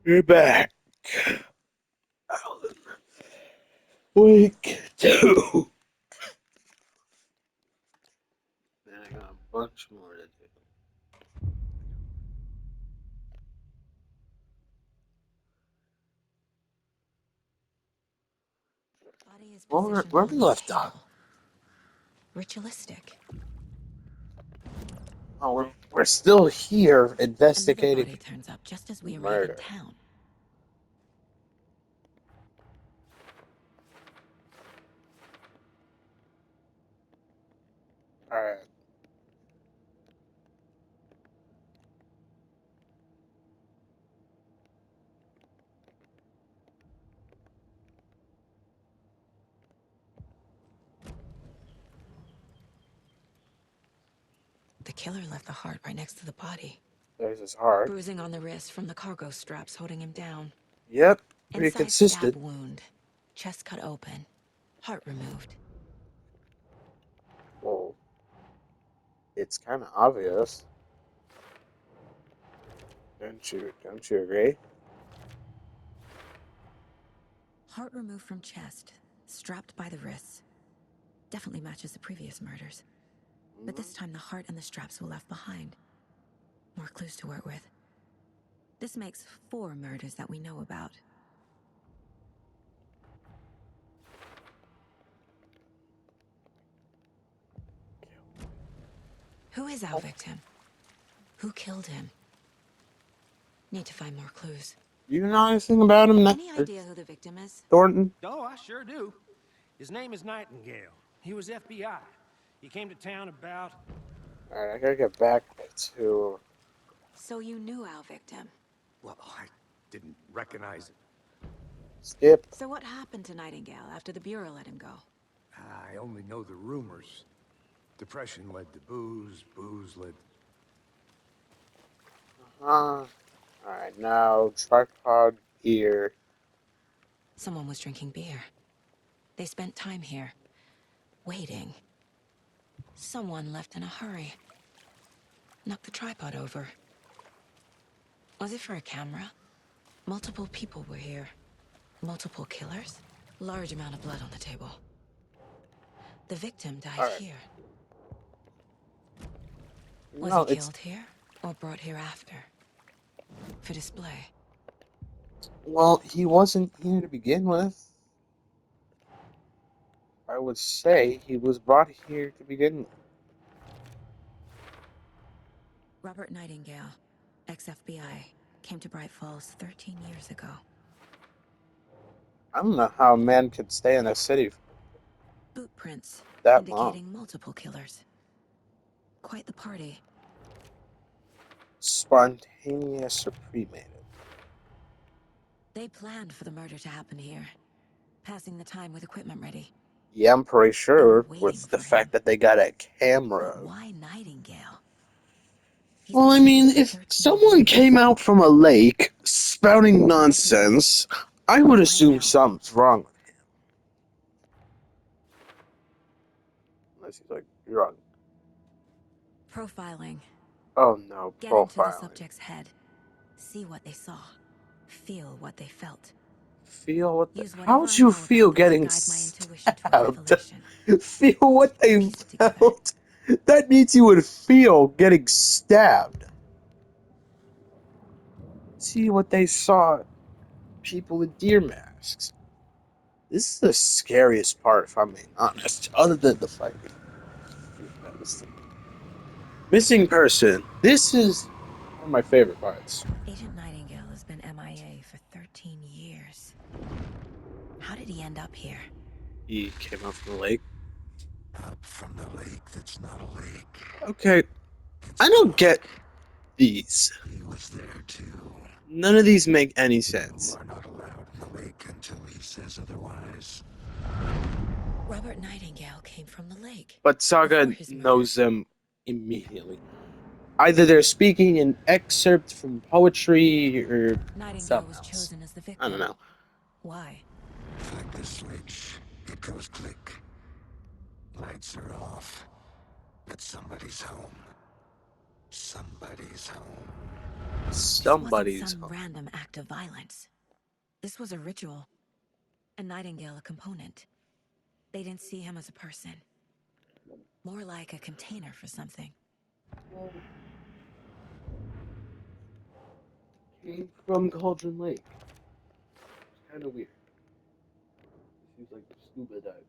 You're back, Alan. Week two. Man, I got a bunch more to do. Body is Where positioned we on the left off? table. Ritualistic. Oh, we're still here Another investigating body turns up just as we arrive in murder. town. All right. The killer left the heart right next to the body. There's his heart. Bruising on the wrist from the cargo straps holding him down. Yep. Pretty Inside stab consistent. wound. Chest cut open. Heart removed. Well, it's kind of obvious. Don't you agree? Heart removed from chest. Strapped by the wrists. Definitely matches the previous murders. But this time the heart and the straps were left behind. More clues to work with. This makes 4 murders that we know about. Who is our victim? Who killed him? Need to find more clues. You know anything about him, Any idea who the victim is? Thornton? Oh, I sure do. His name is Nightingale. He was FBI. He came to town about... All right, I gotta get back to So you knew our victim. Well, I didn't recognize it. Skip. So what happened to Nightingale after the Bureau let him go? I only know the rumors. Depression led to booze, booze led... All right, now tripod gear. Someone was drinking beer. They spent time here, waiting. Someone left in a hurry. Knocked the tripod over. Was it for a camera? Multiple people were here. Multiple killers? Large amount of blood on the table. The victim died All right. here. Was No, he it's killed here or brought here after? For display. well, he wasn't here to begin with. I would say he was brought here to begin with. Robert Nightingale, ex-FBI, came to Bright Falls 13 years ago. I don't know how a man could stay in a city for Boot prints, that long. indicating multiple killers. Quite the party. Spontaneous or premeditated. They planned for the murder to happen here, passing the time with equipment ready. Yeah, I'm pretty They were sure waiting with the for him. fact that they got a But camera. why Nightingale? He's Well, been I missing mean, for if 13 someone years. came out from a lake spouting nonsense, I would Why assume now? something's wrong with him. Unless he's like drunk. Profiling. Oh no, Get into the profiling. subject's head. See what they saw. Feel what they felt. Feel what the. Use How whatever would I you know feel about them to getting guide my intuition to a stabbed? revelation. Feel what they Piece it together. felt? That means you would feel getting stabbed. See what they saw. People in deer masks. This is the scariest part, if I'm being honest, other than the fighting. Missing person. This is one of my favorite parts. Agent Nightingale has been MIA for 13 years. How did he end up here? He came out from the lake. Up from the lake that's not a lake. Okay, It's I a don't get book. these. He was there too. None of these make any People sense. are not allowed in the lake until he says otherwise. Robert Nightingale came from the lake. But Before Saga his murder. knows them immediately. Either they're speaking an excerpt from poetry or Nightingale something was else. chosen as the I don't victim. know. Why? Flick the switch. It goes click. Lights are off. But somebody's home. Somebody's home. This wasn't Somebody's some home. random act of violence. This was a ritual. A Nightingale a component. They didn't see him as a person. More like a container for something. Came from Cauldron Lake. It's kind of weird. Seems like scuba diving.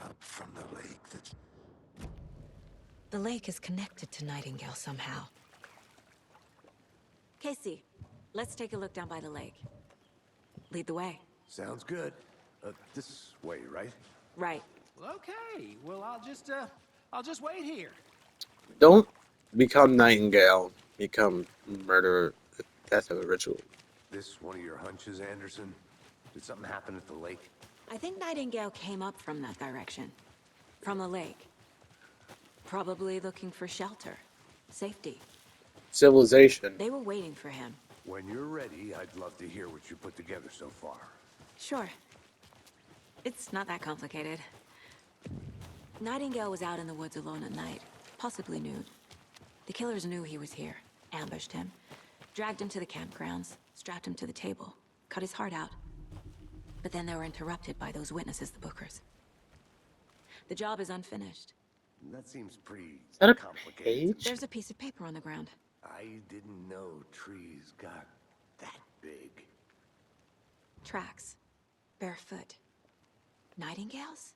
Up from the lake that's... The lake is connected to Nightingale somehow. Casey, let's take a look down by the lake. Lead the way. Sounds good. This way, right? Right. Well, okay. Well, I'll just wait here. Don't become Nightingale. Become murderer. Death of a ritual. This one of your hunches, Anderson? Did something happen at the lake? I think Nightingale came up from that direction. From the lake. Probably looking for shelter. Safety. Civilization. They were waiting for him. When you're ready, I'd love to hear what you put together so far. Sure. It's not that complicated. Nightingale was out in the woods alone at night, possibly nude. The killers knew he was here, ambushed him, dragged him to the campgrounds, strapped him to the table, cut his heart out. But then they were interrupted by those witnesses, the Bookers. The job is unfinished. That seems pretty Is that a complicated. page? There's a piece of paper on the ground. I didn't know trees got that big. Tracks. Barefoot. Nightingales?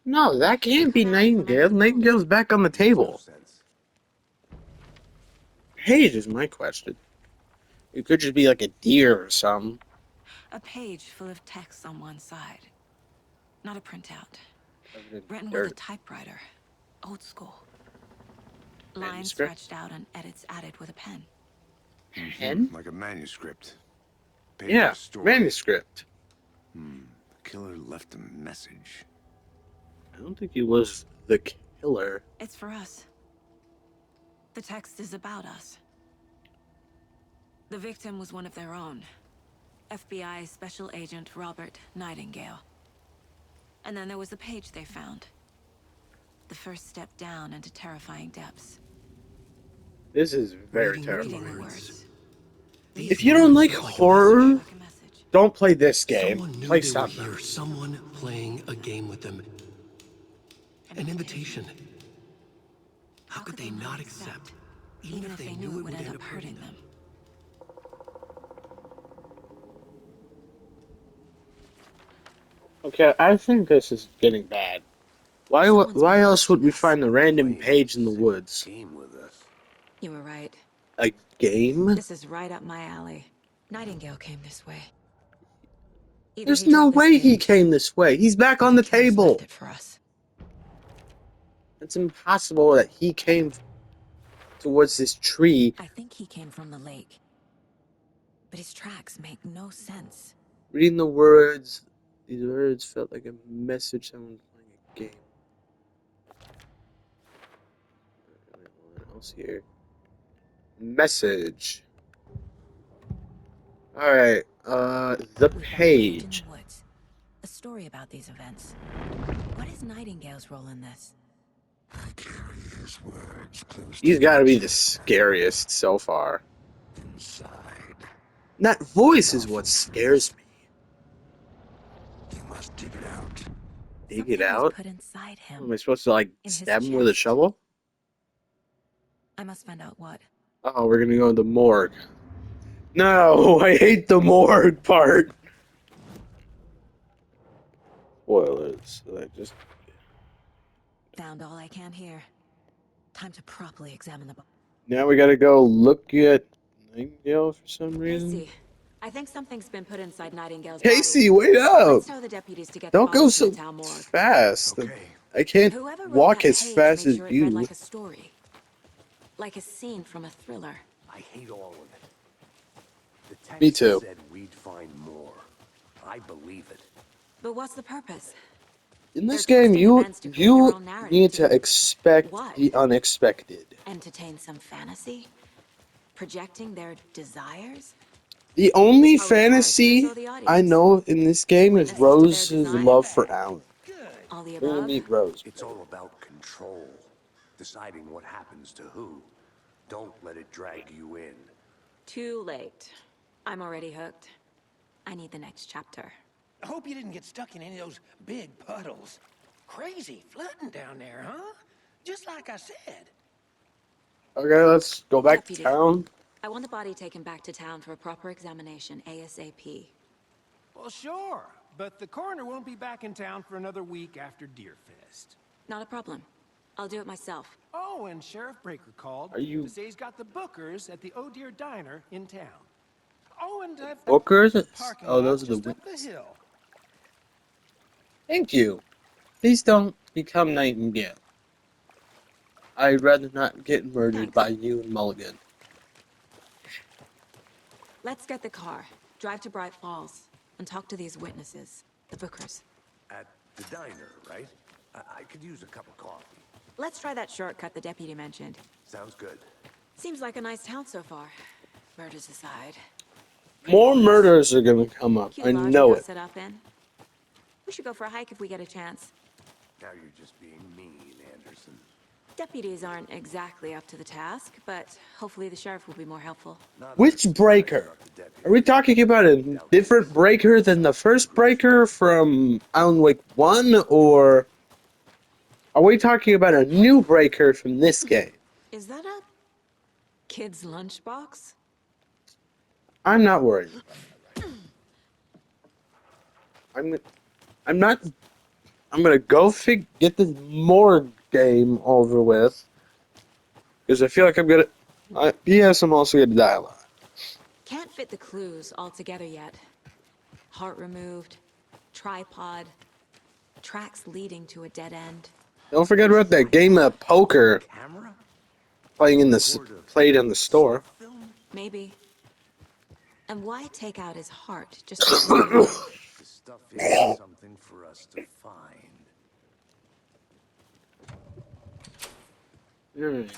No, that can't be Nightingale. Nightingale's back on the No table. sense. Page is my question. It could just be like a deer or something. A page full of text on one side. Not a printout. Written with a typewriter. Old school. Lines Manuscript? scratched out and edits added with a pen. Pen? Like a manuscript. Paper Yeah, story. manuscript. The killer left a message. I don't think he was the killer. It's for us. The text is about us. The victim was one of their own. FBI Special Agent Robert Nightingale. And then there was the page they found. The first step down into terrifying depths. This is very Reading terrifying. the words. If you don't like horror, Like a message. don't play this game. Someone knew Play they were something. here. Someone playing a game with them. An invitation. How could they not accept? Even if they knew it would end up hurting them. Okay, I think this is getting bad. Why else would we find a random page in the woods? Game with us. You were right. A game? This is right up my alley. Nightingale came this way. Either There's he no took this way he page, came this way. He's back on the or the killers table. left it for us. It's impossible that he came towards this tree. I think he came from the lake. But his tracks make no sense. Reading the words, these words felt like a message someone playing a game. What else here? Message. Alright, the We found a in page. the woods. A story about these events. What is Nightingale's role in this? I carry his words close He's to gotta my be the scariest so far. inside. That voice is what scares me. You must dig it out. Dig Something it was out? put inside him. Am I supposed to, like, In his stab him with a chest. shovel? I must find out what. Oh, we're gonna go to the morgue. No, I hate the morgue part. Spoilers. I just Found all I can here. Time to properly examine the body. now we gotta go look at Nightingale for some reason. Casey, I think something's been put inside Nightingale's Casey, body. wait up! Let's tell the deputies to get the Don't go body to so the town morgue. fast. Okay. I can't Whoever wrote walk that as page fast made as sure it you. read like a story. Like a scene from a thriller. I hate all of it. The text Me too. said we'd find more. I believe it. But what's the purpose? In this They're game, twisting you events to create their own narrative, need to too. expect What? the unexpected. Entertain some fantasy? Projecting their desires? The only Are we fantasy characters or the I audience? know in this game is Witness to their Rose's desire? love for Alan. All the We're gonna above? meet Rose. It's all about control. deciding what happens to who. Don't let it drag you in. Too late. I'm already hooked. I need the next chapter. I hope you didn't get stuck in any of those big puddles. Crazy flooding down there, huh? Just like I said. Okay, let's go back to Deputy. town. I want the body taken back to town for a proper examination, ASAP. Well, sure. But the coroner won't be back in town for another week after Deerfest. Not a problem. I'll do it myself. Oh, and Sheriff Breaker called Are you to say he's got the Bookers at the Oh Deer Diner in town. Oh, and I've got Bookers? parking Oh, lot those are the just up the witnesses. hill. Thank you. Please don't become Nightingale. I'd rather not get murdered Thanks. by you and Mulligan. Let's get the car, drive to Bright Falls, and talk to these witnesses, the Bookers. At the diner, right? I could use a cup of coffee. Let's try that shortcut the deputy mentioned. Sounds good. Seems like a nice town so far. Murders aside. More murders are gonna come up. Cute I lodge we know got it. set up in. We should go for a hike if we get a chance. Now you're just being mean, Anderson. Deputies aren't exactly up to the task, but hopefully the sheriff will be more helpful. Not Which much breaker? about the deputy. Are we talking about a different breaker than the first breaker from Alan Wake 1, or are we talking about a new breaker from this game? Is that a kid's lunchbox? I'm not worried about that. I'm not. I'm gonna go get this morgue game over with because I feel like I'm gonna. Yes, I'm also gonna die a lot. Can't fit the clues all together yet. Heart removed, tripod, tracks leading to a dead end. Don't forget about that game of poker Camera? played in the store. Film? Maybe. And why take out his heart just to The stuff is something for us to find. Alright,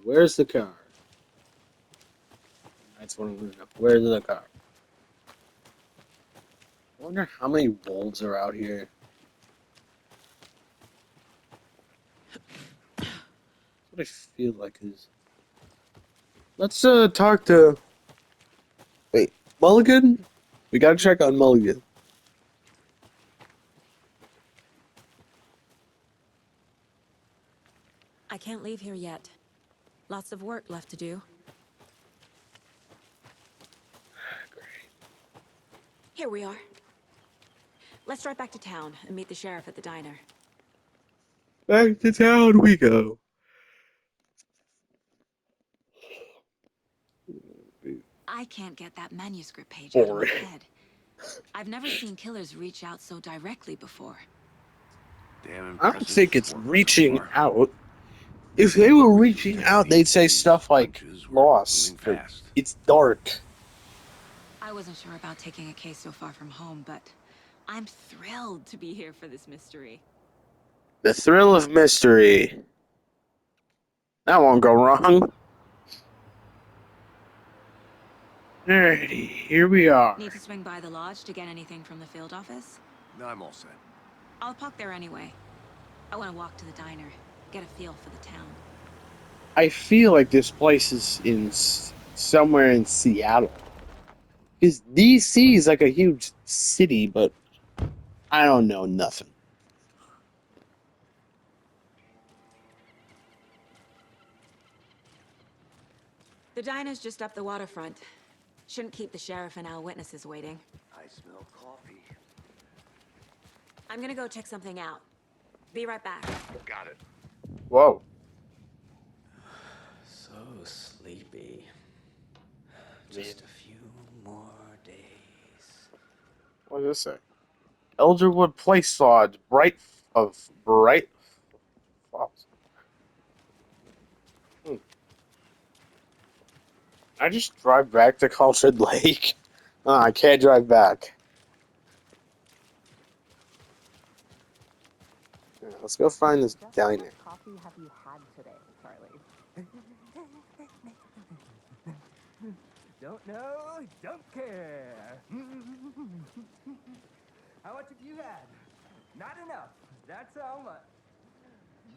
where's the car? That's what I'm looking up. Where's the car? I wonder how many wolves are out here. That's what I feel like is. Let's talk to. Wait, Mulligan? We gotta check on Mulligan. I can't leave here yet. Lots of work left to do. Here we are. Let's drive back to town and meet the sheriff at the diner. Back to town we go. I can't get that manuscript page out of my Boring. head. I've never seen killers reach out so directly before. Damn I don't think it's work so reaching far. out. If they were reaching out, they'd say stuff like Punches were lost. moving Or, fast. it's dark. I wasn't sure about taking a case so far from home, but I'm thrilled to be here for this mystery. The thrill of mystery. That won't go wrong. Alrighty, here we are. Need to swing by the lodge to get anything from the field office? No, I'm all set. I'll park there anyway. I want to walk to the diner, get a feel for the town. I feel like this place is in somewhere in Seattle. Because DC is like a huge city, but I don't know nothing. The diner's just up the waterfront. Shouldn't keep the sheriff and our witnesses waiting. I smell coffee. I'm gonna go check something out. Be right back. Got it. Whoa. So sleepy. Just a few more days. What does this say? Elderwood Place Lodge, Bright Falls. I just drive back to Cultured Lake. I can't drive back. Yeah, let's go find this diner. What coffee have you had today, Charlie? Don't know, don't care. How much have you had? Not enough. That's how much.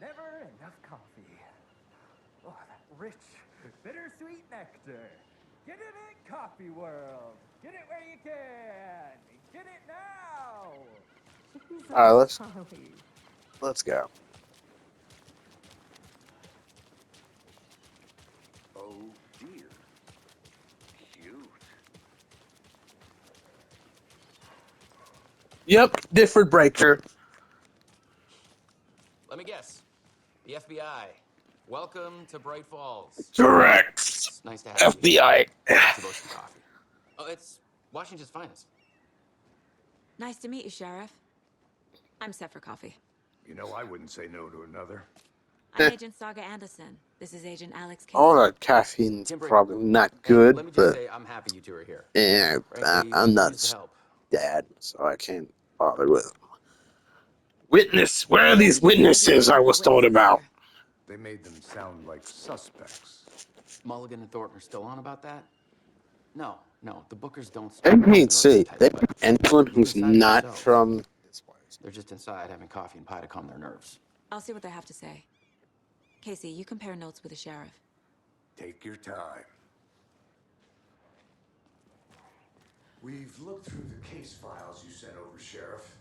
Never enough coffee. Oh, that rich, bittersweet nectar. Get it at Coffee World. Get it where you can. Get it now. All right, Charlie. let's go. Oh dear. Cute. Yep, different breaker. Let me guess. The FBI. Welcome to Bright Falls. Correct. It's nice to have you here. FBI. Let's both some coffee. Oh, it's Washington's finest. Nice to meet you, Sheriff. I'm set for coffee. You know, I wouldn't say no to another. I'm Agent Saga Anderson. This is Agent Alex Casey. All that caffeine's Tim Brick. probably not Hey, good, let me just but say I'm happy you two are here. yeah, Frankly, I'm we not could use the help. dad, so I can't bother with them. Witness, where are What these did you decide you witnesses I wanted was for told witnesses about? here? They made them sound like suspects. Mulligan and Thornton are still on about that? No, the Bookers don't I stop can't see. type, They but anyone you can who's decide for not yourselves. from this place. They're just inside having coffee and pie to calm their nerves. I'll see what they have to say. Casey, you compare notes with the sheriff. Take your time. We've looked through the case files you sent over, Sheriff.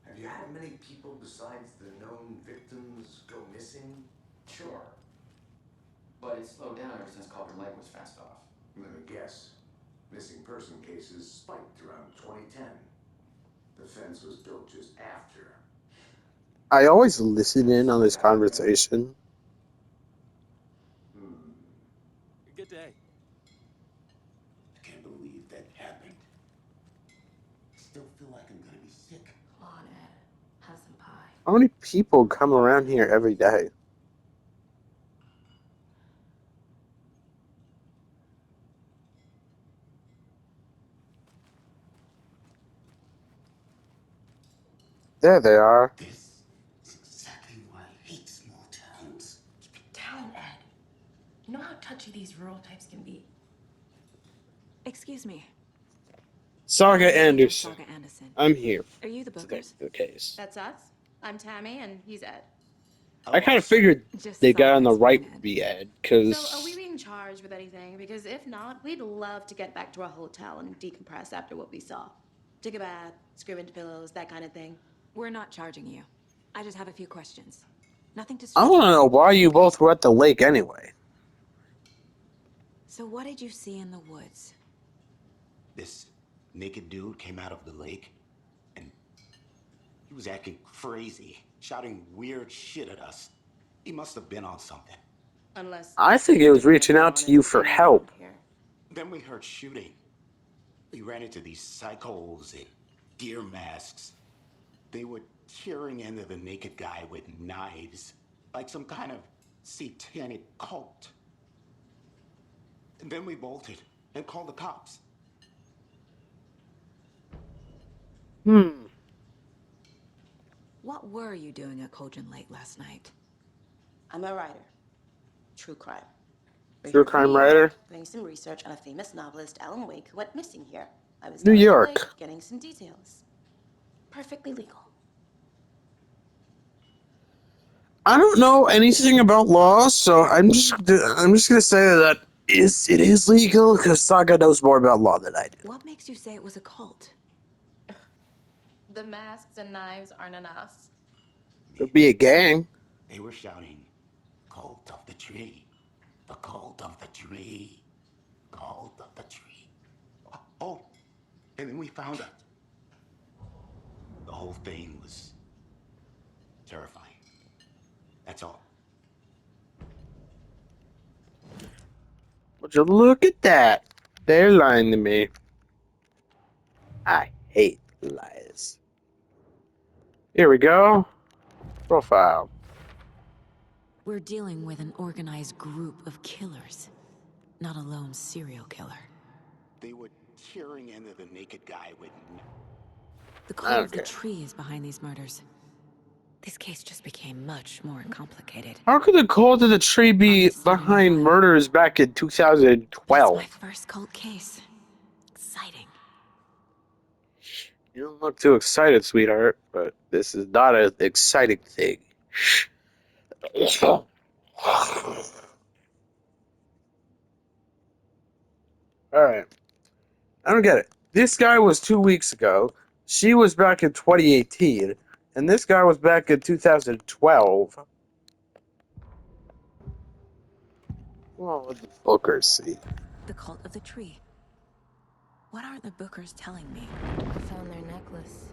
Have you had many people besides the known victims go missing? Sure. But it's slowed down ever since Culver Lake was fenced off. Let me guess. Missing person cases spiked around 2010. The fence was built just after. I always listen in on this conversation. Good day. I can't believe that happened. Still feel like I'm gonna be sick. Come on, Ed. Have some pie. How many people come around here every day? There they are. This is exactly why I hate small towns. Keep it down, Ed. You know how touchy these rural types can be. Excuse me. Saga Agent Anderson. Saga Anderson. I'm here. Are you the Today, Bookers? the case. That's us. I'm Tammy, and he's Ed. I kind of figured Just they got on the Saga, right Ed. be Ed, So, are we because being charged with anything? Because if not, we'd love to get back to our hotel and decompress after what we saw. Take a bath, screw into pillows, that kind of thing. We're not charging you. I just have a few questions. Nothing to I stress want to about. know why you both were at the lake anyway. So what did you see in the woods? This naked dude came out of the lake, and he was acting crazy, shouting weird shit at us. He must have been on something. Unless I think it was reaching out to you for help. Here. Then we heard shooting. We ran into these psychos in deer masks. They were tearing into the naked guy with knives, like some kind of satanic cult. And then we bolted and called the cops. What were you doing at Cauldron Lake last night? I'm a writer. True crime. We're True here for crime New York, writer? doing some research on a famous novelist, Alan Wake, who went missing here. I was New down at the York. lake, getting some details. Perfectly legal. I don't know anything about law, so I'm just gonna say that it is legal because Saga knows more about law than I do. What makes you say it was a cult? The masks and knives aren't enough. It'd be a gang. They were shouting, "Cult of the tree, the cult of the tree, cult of the tree." Oh, and then we found out. The whole thing was terrifying. That's all. Would you look at that? They're lying to me. I hate lies. Here we go. Profile. We're dealing with an organized group of killers, not a lone serial killer. They were tearing into the naked guy with. The cult of the Okay. tree is behind these murders. This case just became much more complicated. How could the cult of the tree be behind murders back in That's 2012? my first cult case. Exciting. You don't look too excited, sweetheart, but this is not an exciting thing. All right. I don't get it. This guy was 2 weeks ago. She was back in 2018. And this guy was back in 2012. Well, what the Bookers see? The cult of the tree. What are the Bookers telling me? I found their necklace.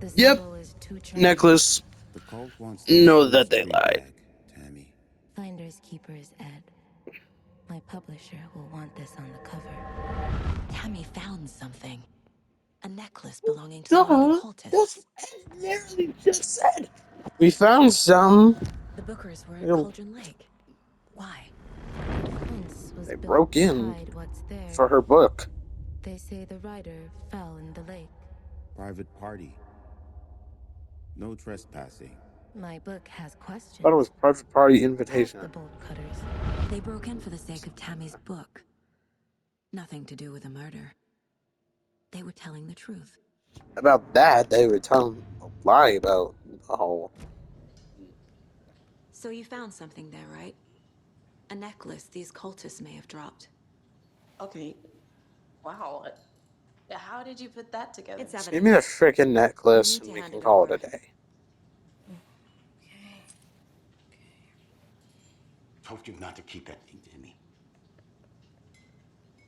The Yep. symbol is two trains. Necklace. The cult wants Know that they lied. back, Tammy. Finders keepers, Ed. My publisher will want this on the cover. Tammy found something. A necklace belonging to one of the cultists. That's what I literally just said. We found some. The Bookers were at Ew. Cauldron Lake. Why? Fence was They built broke to in hide what's there. for her book. They say the rider fell in the lake. Private party. No trespassing. My book has questions. Thought it was private party Ask invitation. the bolt cutters. They broke in for the sake of Tammy's book. Nothing to do with the murder. They were telling the truth. About that, they were telling a lie about the whole. So you found something there, right? A necklace these cultists may have dropped. Okay. Wow. How did you put that together? It's Just give me the freaking necklace You need and to we hand can it call it over. a day. Told you not to keep that thing, Tammy.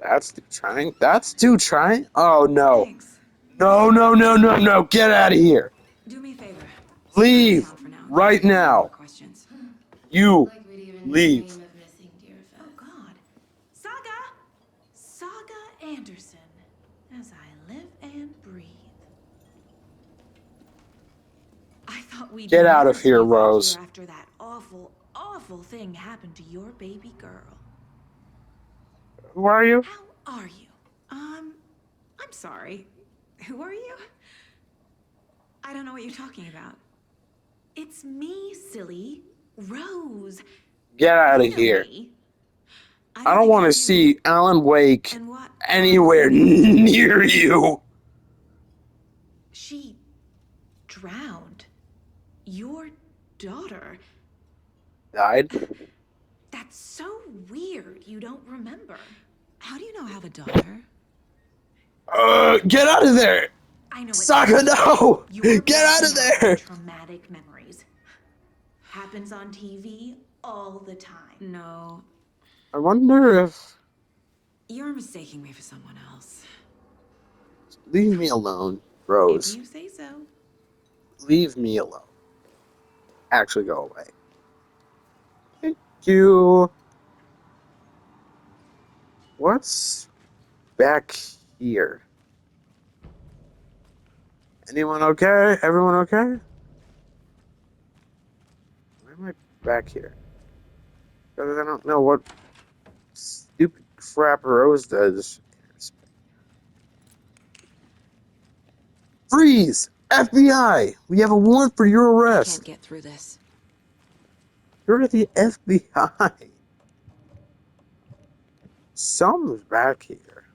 That's too trying. That's too trying. Oh no. Thanks. No, no, no, no, no. Get out of here. Do me a favor. Leave Sit down for now. right No now. more questions. You Like we'd even leave. dream of missing Deerfest. Oh, God. Saga Anderson. As I live and breathe. I thought we'd Get out never of here, see you back Rose. here after that awful, awful thing happened to your baby girl. Who are you? How are you? I'm sorry. Who are you? I don't know what you're talking about. It's me, silly. Rose. Get out of You know here. me. I don't want to see Alan Wake And what? anywhere near you. She drowned. Your daughter. Died? That's so weird. You don't remember. How do you know I have a daughter? Get out of there. I know. Saga, no! You're Get out of blocking there! Traumatic memories. Happens on TV all the time. No. I wonder if... You're mistaking me for someone else. Leave me alone, Rose. If you say so. Leave me alone. Actually, go away. Thank you. What's back here? Anyone okay? Everyone okay? Why am I back here? Because I don't know what stupid crap Rose does. Freeze! FBI! We have a warrant for your I arrest. can't get through this. You're the FBI. Someone's back here.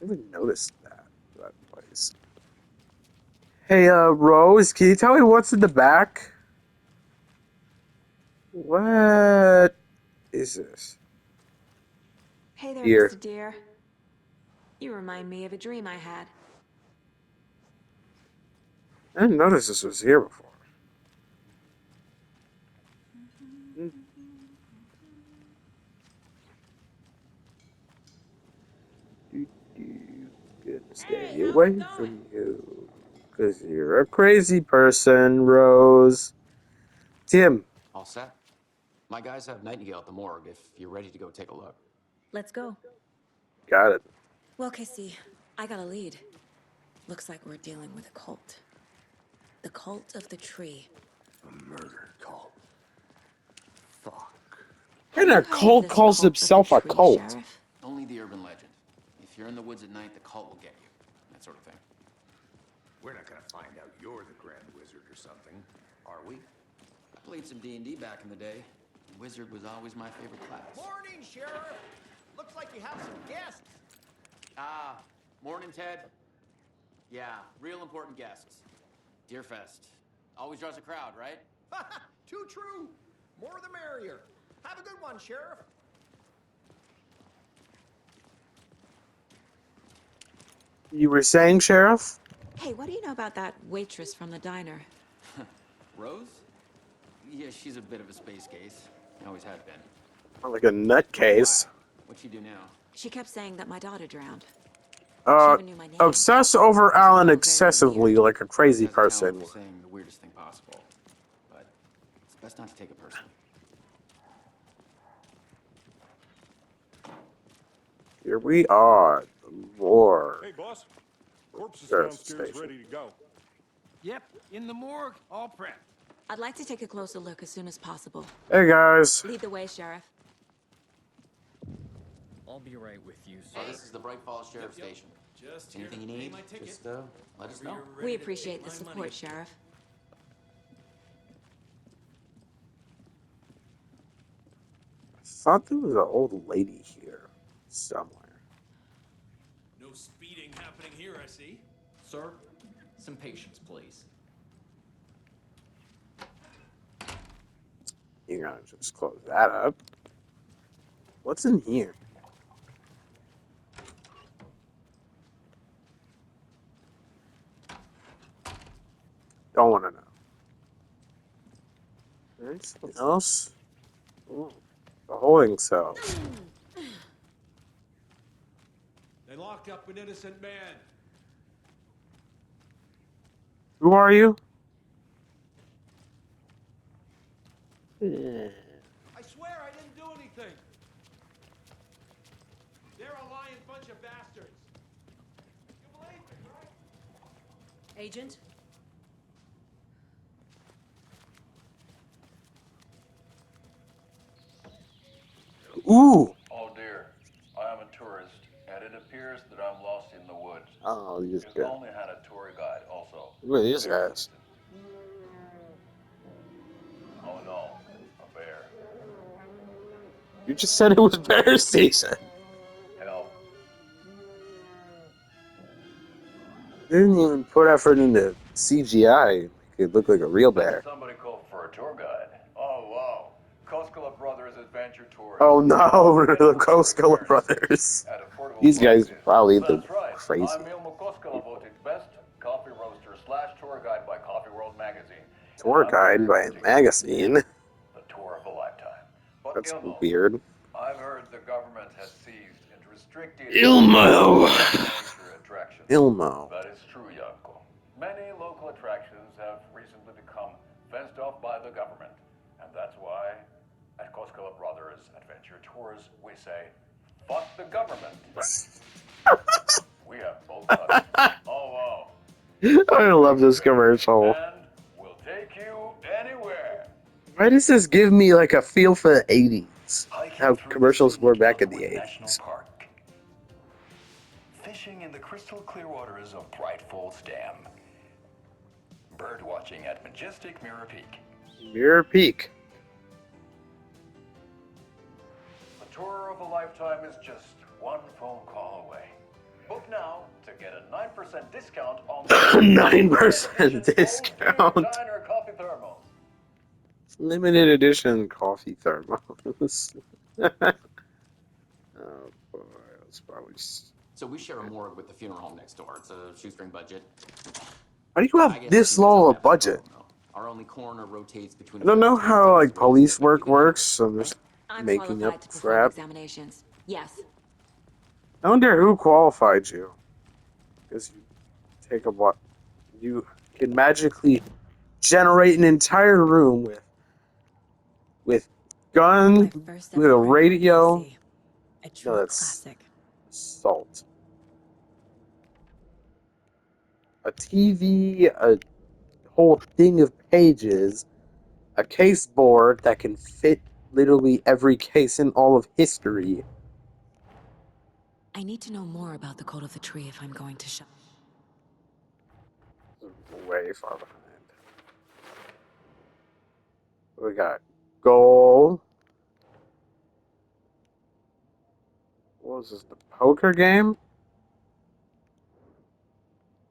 I didn't notice that place. Hey, Rose, can you tell me what's in the back? What is this? Hey there, Deer. Mr. Deer. You remind me of a dream I had. I didn't notice this was here before. Good to stay away from you. Because you're a crazy person, Rose. Tim. All set? My guys have Nightingale at the morgue if you're ready to go take a look. Let's go. Got it. Well, Casey, I got a lead. Looks like we're dealing with a cult. The cult of the tree. A murder cult. Fuck. And a cult calls himself a cult. Sheriff? Only the urban legend. If you're in the woods at night, the cult will get you. That sort of thing. We're not gonna find out you're the Grand Wizard or something, are we? I played some D&D back in the day. Wizard was always my favorite class. Morning, Sheriff. Looks like you have some guests. Ah, morning, Ted. Yeah, real important guests. Deerfest. Always draws a crowd, right? Too true. More the merrier. Have a good one, Sheriff. You were saying, Sheriff? Hey, what do you know about that waitress from the diner? Rose? Yeah, she's a bit of a space case. Always has been. Like a Why? nutcase. What'd she do now? She kept saying that my daughter drowned. She Uh, even knew my name. obsess over It's Alan all very excessively weird. like a crazy Rose has a talent person for would. saying the weirdest thing possible. But it's best not to take it personally. Here we are. The more Hey, boss. Corpse is sheriff's downstairs station. ready to go. Yep, in the morgue, all prepped. I'd like to take a closer look as soon as possible. Hey guys. Lead the way, Sheriff. I'll be right with you, sir. So this is the Bright Falls Sheriff Station. Just Anything you need, just let us know. We appreciate the support, Sheriff. I thought there was an old lady here somewhere. No speeding happening here, I see. Sir, some patience, please. You're gonna just close that up. What's in here? Don't want to know. Anything else? Ooh, the holding cells. They locked up an innocent man. Who are you? I swear I didn't do anything. They're a lying bunch of bastards. You believe me, right? Agent? Ooh. Oh dear, I am a tourist, and it appears that I'm lost in the woods. Oh, you just We've good. only had a tour guide, also. Look at these guys. Oh no, a bear. You just said it was bear season. Help. They didn't even put effort into CGI. Make it look like a real bear. Somebody called for a tour guide. Oh wow, Koskela Brothers Adventure Tours. Oh no, the Koskela brothers. These guys are probably the That's right. crazy. I'm Ilmo Koskela, voted best coffee roaster / tour guide by Coffee World magazine. Tour guide by a magazine. The tour of a lifetime. But That's Ilmo, weird. I've heard the government has seized and restricted Ilmo. nature attractions. Ilmo. That is true, Yanko. Many local attractions have recently become fenced off by the government. And that's why at Koskela Brothers Adventure Tours we say, fuck the government. We have both sides. Oh wow. I love this commercial. And we'll take you anywhere. Why does this give me like a feel for the 80s? How commercials were back in the 80s. Park. Fishing in the crystal clear waters of Bright Falls Dam. Bird watching at majestic Mirror Peak. Mirror Peak. The tour of a lifetime is just one phone call away. Book now to get a 9% discount on 9% discount. Diner coffee thermals. Limited edition coffee thermos. Oh boy, that's probably. So we share a morgue with the funeral home next door. It's a shoestring budget. Why do you I have guess this you guys low don't a have budget? Our only coroner rotates between. I don't know how like police work works, so I'm just I'm making qualified up to perform crap. examinations. Yes. I wonder who qualified you. Because you take a what? You can magically generate an entire room with gun, with a radio. A true No, that's classic. salt. A TV, a whole thing of pages, a case board that can fit literally every case in all of history. I need to know more about the Code of the Tree if I'm going to shop. Way far behind. We got goal. What was this? The poker game?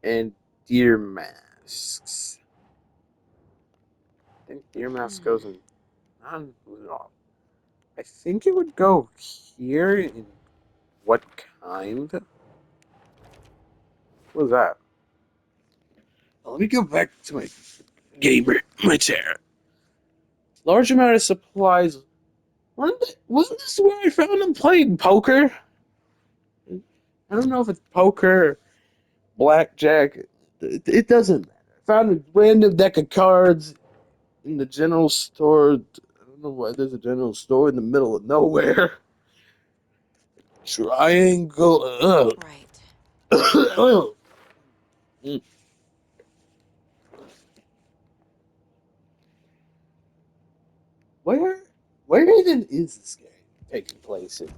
And deer masks. I think deer mask goes in. No. I think it would go here in what kind? What was that? Let me go back to my gamer, my chair. Large amount of supplies. Wasn't this where I found him playing poker? I don't know if it's poker, blackjack. It doesn't matter. I found a random deck of cards in the general store. I don't know why there's a general store in the middle of nowhere. Triangle. Right. Mm. Where even is this game taking place in,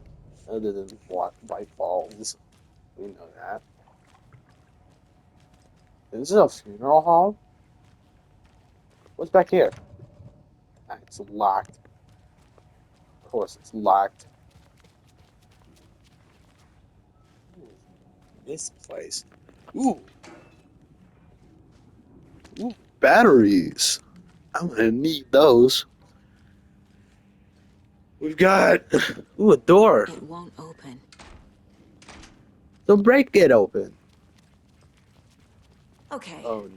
other than White Falls? We know that. Is this a funeral hall? What's back here? Ah, it's locked. Of course, it's locked. This place. Ooh. Ooh, batteries. I'm gonna need those. We've got a door. It won't open. So break it open. Okay. Oh,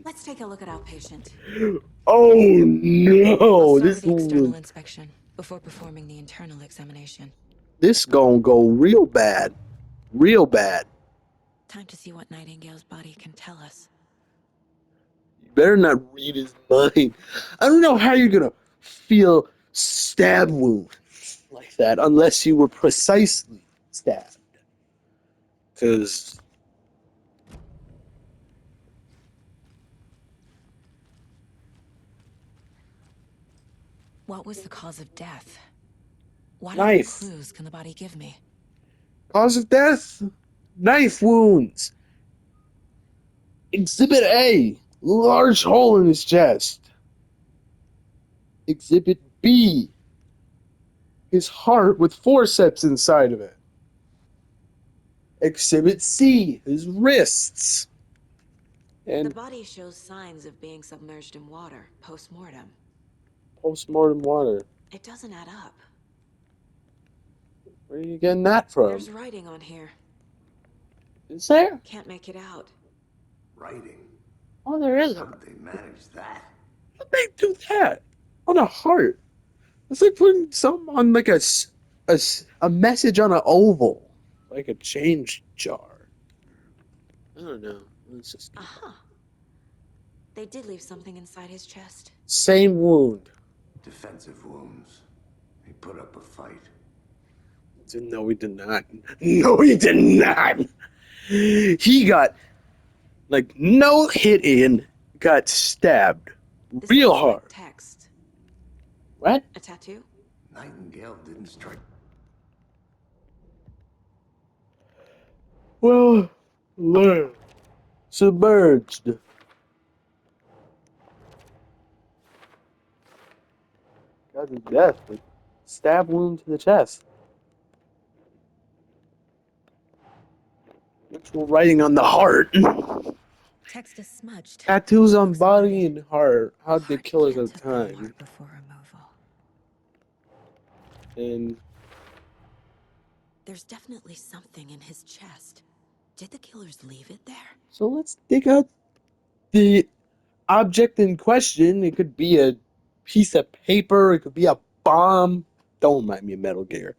Let's take a look at our patient. oh no! I'll start This with the external one, inspection before performing the internal examination. this gonna go real bad, real bad. Time to see what Nightingale's body can tell us. You better not read his mind. I don't know how you're gonna feel stab wound like that unless you were precisely stabbed. Because What was the cause of death? What Knife. other clues can the body give me? cause of death, knife wounds. Exhibit A, large hole in his chest. Exhibit B, his heart with forceps inside of it. Exhibit C, his wrists. The And body shows signs of being submerged in water post-mortem. post-mortem water. It doesn't add up. Where are you getting that from? There's writing on here. Is there? Can't make it out. Writing? Oh, there is. How did they manage that? How'd they do that? On a heart. It's like putting something on like a message on an oval. Like a change jar. I don't know. Let's just Aha. They did leave something inside his chest. same wound. Defensive wounds. He put up a fight. No, he did not. No, he did not. He got like no hit in, got stabbed This real looks like hard. text. What? A tattoo? Nightingale didn't strike. Well, learn. Submerged. Got his death. Like, stab wound to the chest. Actual writing on the heart. Text is smudged. Tattoos on body and heart. How'd they kill us at the Heart time? before removal. And There's definitely something in his chest. Did the killers leave it there? so let's dig out the object in question. It could be a piece of paper. It could be a bomb. Don't mind me, Metal Gear.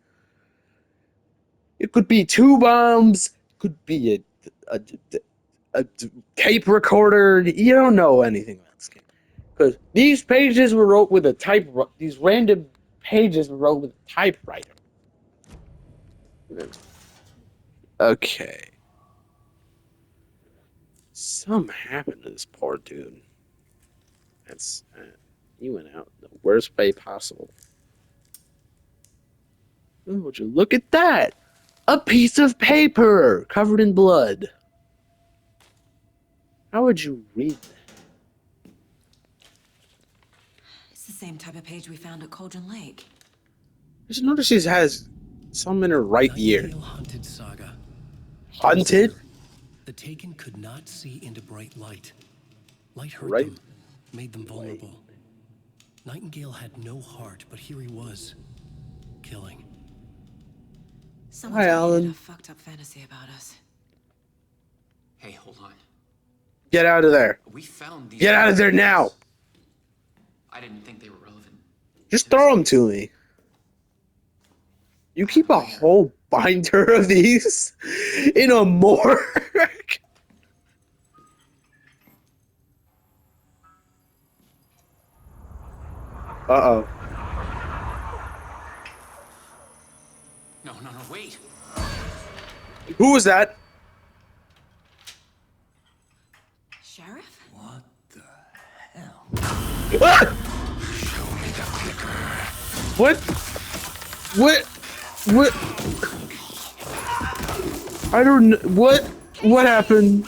It could be 2 bombs. It could be a tape recorder. You don't know anything about this game. Because these pages were wrote with these random pages were wrote with a typewriter. Okay. Something happened to this poor dude. That's he went out the worst way possible. Oh, would you look at that? A piece of paper covered in blood. How would you read that? It's the same type of page we found at Cauldron Lake. Just notice she has some in her right ear. Nightingale hunted Saga. Hunted? The Taken could not see into bright light. Light hurt Right. them, made them vulnerable. Nightingale had no heart, but here he was, killing. Someone's Hi, created Alan. a fucked up fantasy about us. Hey, hold on. Get out of there. We found these. Get out of there now. I didn't think they were relevant. Just throw them to me. You keep a whole binder of these in a morgue? Uh-oh. No, wait. Who was that? Sheriff? What the hell? Ah! Show me the clicker. What? I don't know. What happened?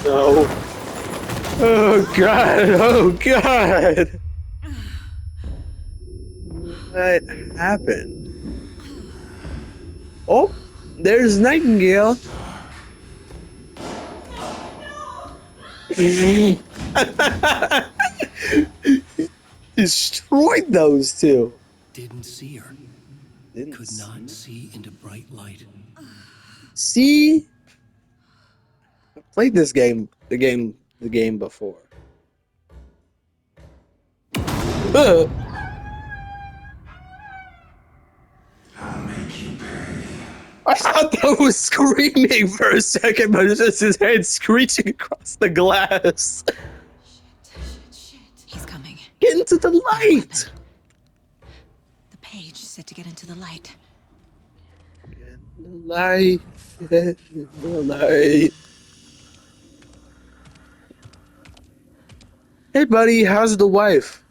No. Oh God. Oh God. What happened? Oh, there's Nightingale. Destroyed those two. Didn't see her. Could not see into bright light. See? I played this game, the game before. I'll make you pay. I thought that was screaming for a second, but it's just his head screeching across the glass. Shit. He's coming. Get into the light! The page said to get into the light. Light. The light. Hey buddy, how's the wife?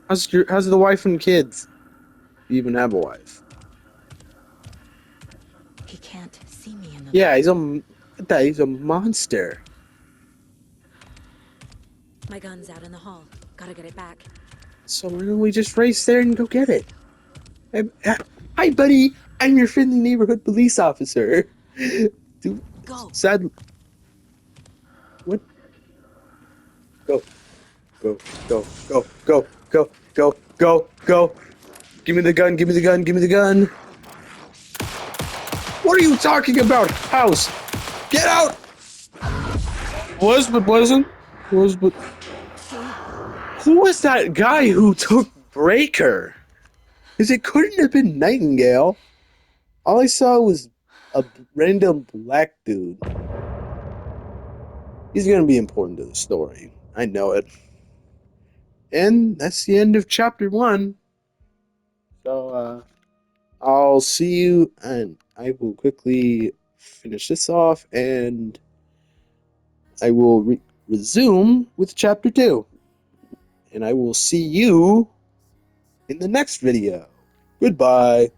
How's the wife and kids? You even have a wife? He can't see me in the Yeah, he's a monster. My gun's out in the hall. Gotta get it back. So why don't we just race there and go get it? Hi buddy, I'm your friendly neighborhood police officer. Dude, go. Sad. What? Go. Go. Give me the gun. What are you talking about? House. Get out. Was but wasn't. Was but. Who was that guy who took Breaker? Because it couldn't have been Nightingale. All I saw was a random black dude. He's gonna be important to the story. I know it. And that's the end of chapter 1. So, I'll see you, and I will quickly finish this off, and I will resume with chapter 2. And I will see you in the next video. Goodbye.